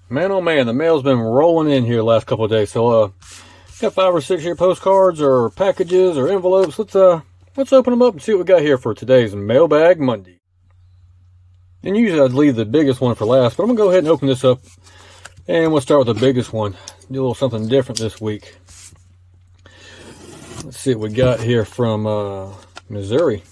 Man, oh man, the mail's been rolling in here the last couple of days. So, got 5 or 6 here postcards or packages or envelopes. Let's open them up and see what we got here for today's Mailbag Monday. And usually I'd leave the biggest one for last, but I'm gonna go ahead and open this up, and we'll start with the biggest one. Do a little something different this week. Let's see what we got here from Missouri.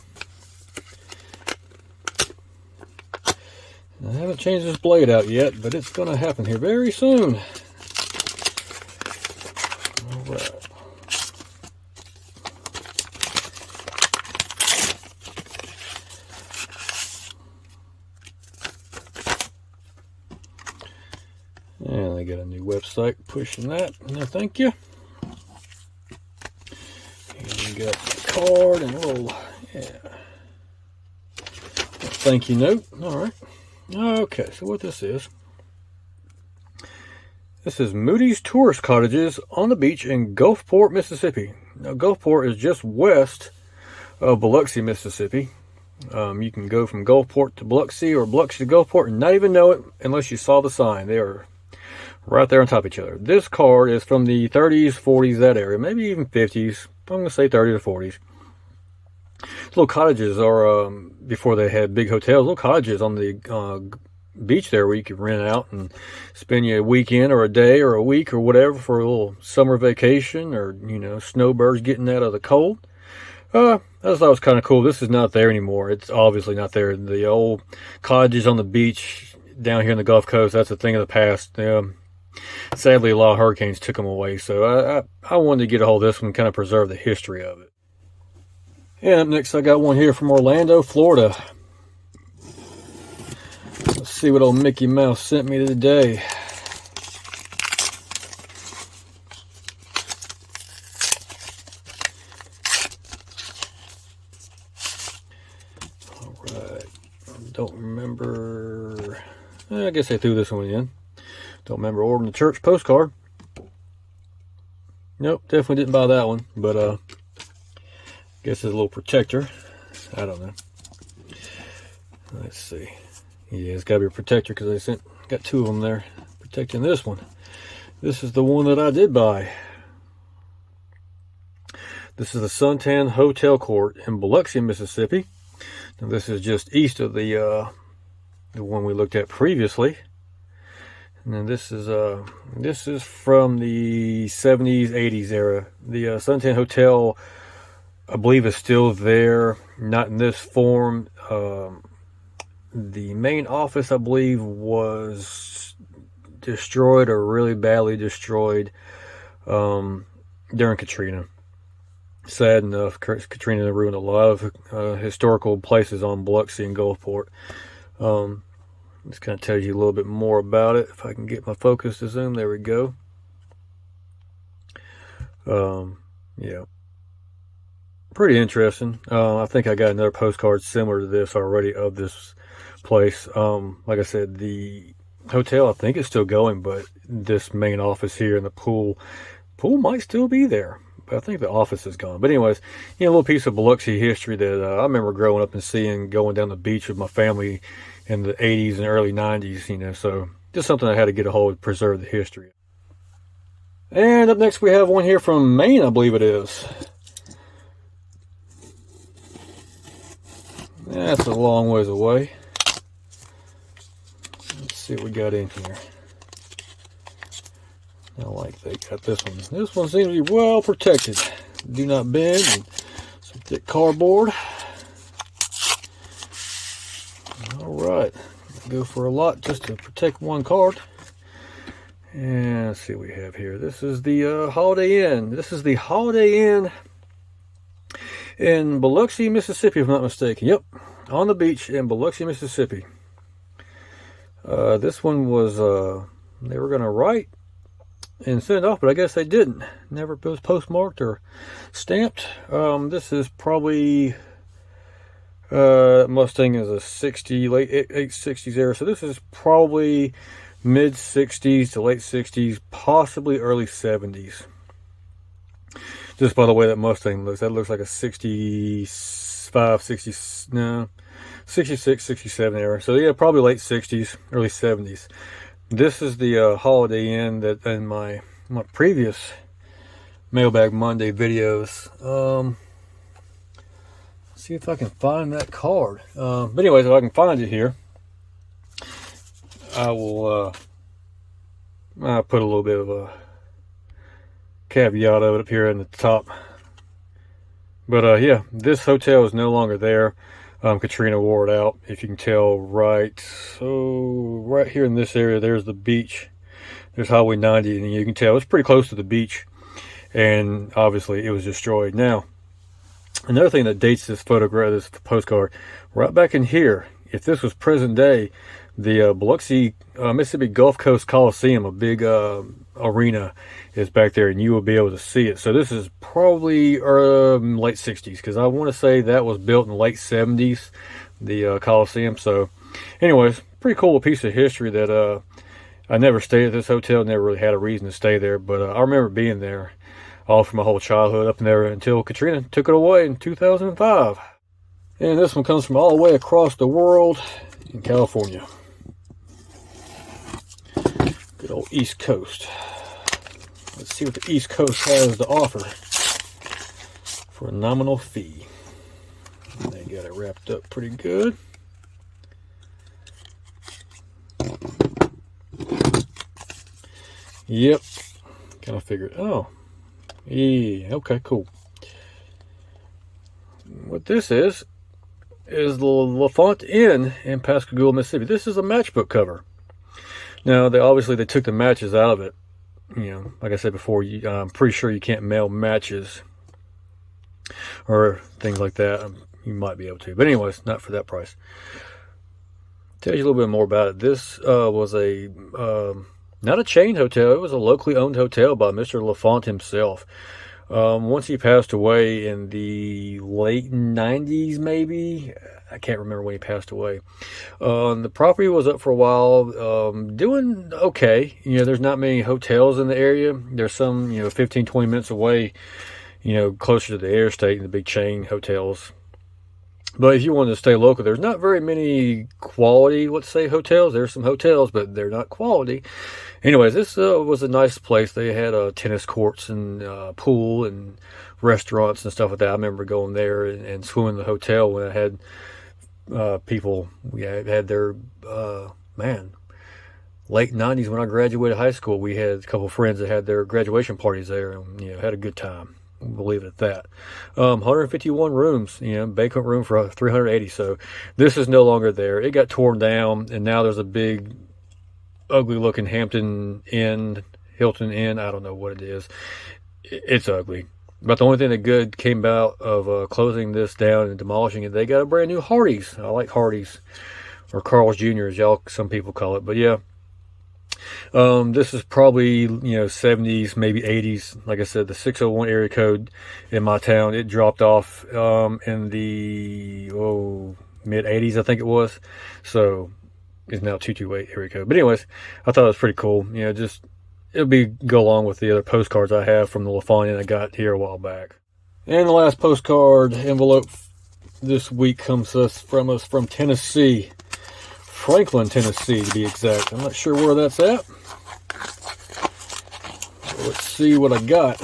I haven't changed this blade out yet, but it's going to happen here very soon. All right. And they got a new website pushing that. No, thank you. And we got the card and a little, thank you note. All right. Okay, so what this is Moody's Tourist Cottages on the beach in Gulfport, Mississippi. Now, Gulfport is just west of Biloxi, Mississippi. You can go from Gulfport to Biloxi or Biloxi to Gulfport and not even know it unless you saw the sign. They are right there on top of each other. This card is from the 30s, 40s, that area, maybe even 50s. I'm going to say 30 to 40s. Little cottages are, before they had big hotels, little cottages on the beach there where you could rent out and spend a weekend or a day or a week or whatever for a little summer vacation, or, snowbirds getting out of the cold. I just thought it was kind of cool. This is not there anymore. It's obviously not there. The old cottages on the beach down here in the Gulf Coast, that's a thing of the past. Sadly, a lot of hurricanes took them away, so I wanted to get a hold of this one and kind of preserve the history of it. And up next, I got one here from Orlando, Florida. Let's see what old Mickey Mouse sent me today. All right. Don't remember. I guess I threw this one in. Don't remember ordering the church postcard. Nope, definitely didn't buy that one. But, guess it's a little protector. I don't know. Let's see. Yeah, it's got to be a protector because I got 2 of them there protecting this one. This is the one that I did buy. This is the Suntan Hotel Court in Biloxi, Mississippi. Now this is just east of the one we looked at previously. And then this is from the 70s, 80s era. The Suntan Hotel, I believe, is still there, not in this form. The main office, I believe, was destroyed or really badly destroyed during Katrina. Sad enough, Katrina ruined a lot of historical places on Biloxi and Gulfport. This kind of tells you a little bit more about it. If I can get my focus to zoom, there we go. Yeah. Pretty interesting. I think I got another postcard similar to this already of this place. Like I said, the hotel, I think, is still going, but this main office here and the pool might still be there. But I think the office is gone. But anyways, a little piece of Biloxi history that I remember growing up and seeing, going down the beach with my family in the 80s and early 90s, so just something I had to get a hold of, preserve the history. And up next we have one here from Maine, I believe it is. That's a long ways away. Let's see what we got in here. I like they got this one. This one seems to be well protected. Do not bend, and some thick cardboard. Alright. Go for a lot just to protect one card. And let's see what we have here. This is the Holiday Inn. This is the Holiday Inn in Biloxi, Mississippi, if I'm not mistaken. Yep, on the beach in Biloxi, Mississippi. This one was, they were going to write and send it off, but I guess they didn't. Never was postmarked or stamped. This is probably, Mustang is a late 60s era, so this is probably mid 60s to late 60s, possibly early 70s. Just by the way that Mustang looks, that looks like a 65, 60, no, 66, 67 era. So yeah, probably late 60s, early 70s. This is the Holiday Inn that in my previous Mailbag Monday videos. See if I can find that card. But anyways, if I can find it here, I will I'll put a little bit of a caveat of it up here in the top. But yeah, this hotel is no longer there. Katrina wore it out. If you can tell, right here in this area, there's the beach. There's Highway 90, and you can tell it's pretty close to the beach. And obviously, it was destroyed. Now, another thing that dates this photograph, this postcard, right back in here. If this was present day, the Biloxi, Mississippi Gulf Coast Coliseum, a big arena, is back there, and you will be able to see it. So this is probably late 60s, because I want to say that was built in the late 70s, the Coliseum. So anyways, pretty cool piece of history that I never stayed at this hotel, never really had a reason to stay there, but I remember being there all for my whole childhood up in there until Katrina took it away in 2005. And this one comes from all the way across the world in California. Good old East Coast. Let's see what the East Coast has to offer for a nominal fee. They got it wrapped up pretty good. Yep. Kind of figured. Oh. Yeah. Okay, cool. What this is the Lafont Inn in Pascagoula, Mississippi. This is a matchbook cover. Now, they took the matches out of it. You know, like I said before, I'm pretty sure you can't mail matches or things like that. You might be able to, but anyways, not for that price. Tell you a little bit more about it. This was not a chain hotel. It was a locally owned hotel by Mr. Lafont himself. Once he passed away in the late 90s, maybe. I can't remember when he passed away. The property was up for a while, doing okay. You know, there's not many hotels in the area. There's some, 15, 20 minutes away, closer to the interstate and the big chain hotels. But if you wanted to stay local, there's not very many quality, let's say, hotels. There's some hotels, but they're not quality. Anyways, this was a nice place. They had tennis courts and pool and restaurants and stuff like that. I remember going there and swimming in the hotel when I had people. We had their, late 90s when I graduated high school. We had a couple of friends that had their graduation parties there and, had a good time. We'll leave it at that. 151 rooms, banquet room for 380. So this is no longer there. It got torn down, and now there's a big, ugly-looking Hilton Inn. I don't know what it is. It's ugly. But the only thing that good came out of closing this down and demolishing it, they got a brand new Hardee's. I like Hardee's, or Carl's Jr., as some people call it. But yeah. This is probably, 70s, maybe 80s. Like I said, the 601 area code in my town, it dropped off in the mid 80s, I think it was. So it's now 228 area code. But anyways, I thought it was pretty cool. It'll go along with the other postcards I have from the Lafont Inn I got here a while back. And the last postcard envelope this week comes from Tennessee. Franklin, Tennessee, to be exact. I'm not sure where that's at. So let's see what I got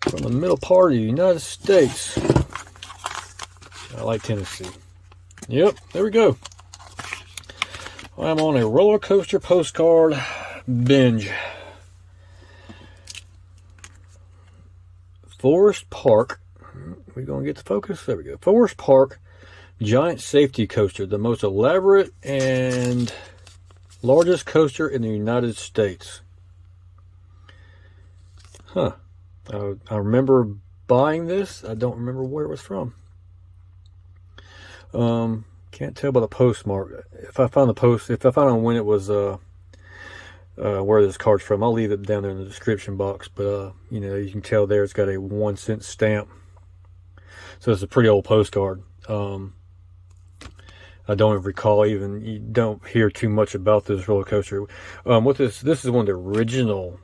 from the middle part of the United States. I like Tennessee. Yep, there we go. I'm on a roller coaster postcard binge. Forest Park. We're going to get the focus. There we go. Forest Park Giant Safety Coaster, the most elaborate and largest coaster in the United States. Huh. I remember buying this. I don't remember where it was from. Can't tell by the postmark. If I find out when it was, where this card's from, I'll leave it down there in the description box. But, you can tell there it's got a 1-cent stamp. So it's a pretty old postcard. I don't even recall you don't hear too much about this roller coaster. This is one of the original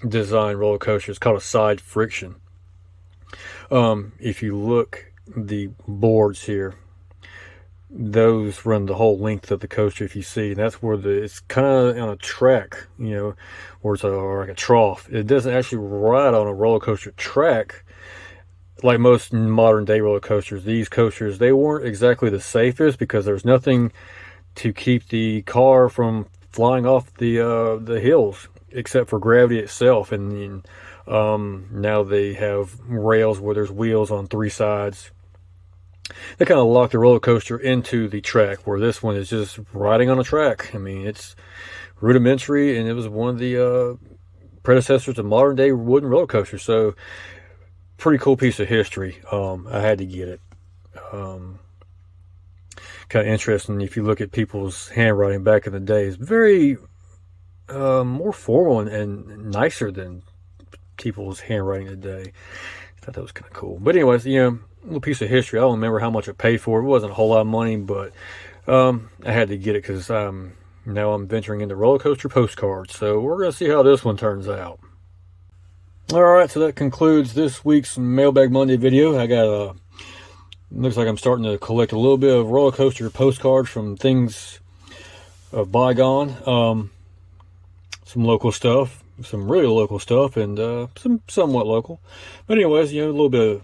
design roller coasters. It's called a side friction. If you look the boards here, those run the whole length of the coaster. If you see, and that's where it's kind of on a track, where it's like a trough. It doesn't actually ride on a roller coaster track like most modern day roller coasters. These coasters, they weren't exactly the safest because there's nothing to keep the car from flying off the hills except for gravity itself. And now they have rails where there's wheels on 3 sides. They kind of lock the roller coaster into the track, where this one is just riding on a track. I mean, it's rudimentary, and it was one of the predecessors to modern day wooden roller coasters. So, pretty cool piece of history. I had to get it. Kind of interesting if you look at people's handwriting back in the day. It's very more formal and nicer than people's handwriting today. I thought that was kind of cool. But anyways, little piece of history. I don't remember how much I paid for it. It wasn't a whole lot of money, but I had to get it because now I'm venturing into roller coaster postcards. So we're going to see how this one turns out. Alright, so that concludes this week's Mailbag Monday video. I got looks like I'm starting to collect a little bit of roller coaster postcards from things of bygone. Some local stuff, some really local stuff, and some somewhat local. But anyways, a little bit of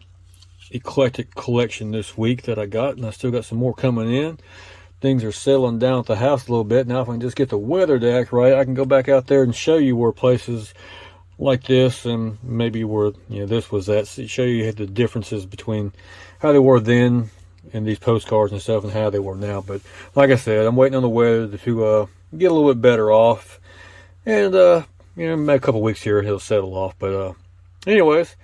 eclectic collection this week that I got, and I still got some more coming in. Things are settling down at the house a little bit. Now if I can just get the weather to act right, I can go back out there and show you where places like this, and maybe where this was at, so show you the differences between how they were then and these postcards and stuff and how they were now. But like I said, I'm waiting on the weather to get a little bit better off, and maybe a couple weeks here it'll settle off. But anyways,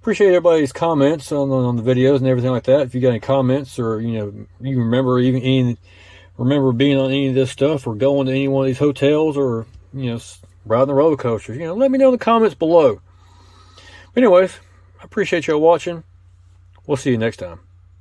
appreciate everybody's comments on the videos and everything like that. If you got any comments, or you remember remember being on any of this stuff, or going to any one of these hotels, or riding the roller coasters, let me know in the comments below. But anyways, I appreciate y'all watching. We'll see you next time.